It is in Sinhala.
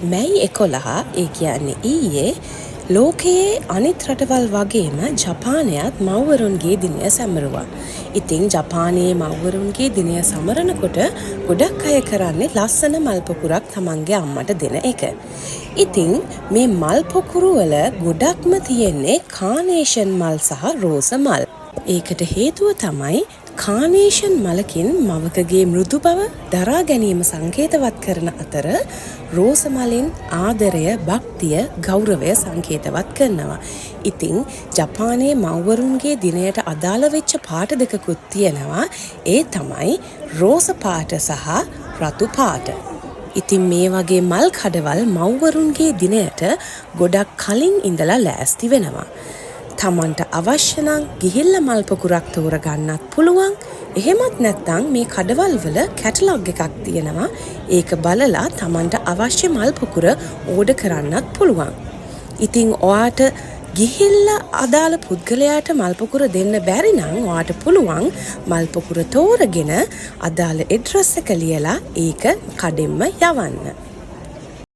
මැයි 11 ඒ කියන්නේ ඊයේ ලෝකයේ අනිත් රටවල් වගේම ජපානයත් මව්වරුන්ගේ දිනය සැමරුවා. ඉතින් ජපානයේ මව්වරුන්ගේ දිනය සමරනකොට ගොඩක් අය කරන්නේ ලස්සන මල් පොකුරක් තමන්ගේ අම්මට දෙන එක. ඉතින් මේ මල් පොකුරු වල ගොඩක්ම තියෙන්නේ කානේෂන් මල් සහ රෝස මල්. ඒකට හේතුව තමයි කානේෂන් මලකින් මවකගේ මෘදු බව දරා ගැනීම සංකේතවත් කරන අතර රෝස මලින් ආදරය, භක්තිය, ගෞරවය සංකේතවත් කරනවා. ඉතින් ජපානයේ මව්වරුන්ගේ දිනයට අදාළ වෙච්ච පාට දෙකකුත් තියෙනවා. ඒ තමයි රෝස පාට සහ රතු පාට. ඉතින් මේ වගේ මල් කඩවල් මව්වරුන්ගේ දිනයට ගොඩක් කලින් ඉඳලා ලෑස්ති වෙනවා. තමන්ට අවශ්‍ය නම් ගිහිල්ලා මල් පොකුරක් තෝරගන්නත් පුළුවන්. එහෙමත් නැත්නම් මේ කඩවල් වල කැටලොග් එකක් තියෙනවා. ඒක බලලා තමන්ට අවශ්‍ය මල් පොකුර ඕඩර් කරන්නත් පුළුවන්. ඉතින් ඔයාට ගිහිල්ලා අදාළ පුද්ගලයාට මල් පොකුර දෙන්න බැරි නම් ඔයාට පුළුවන් මල් පොකුර තෝරගෙන අදාළ ඇඩ්‍රස් එක ලියලා ඒක කඩෙන්ම යවන්න.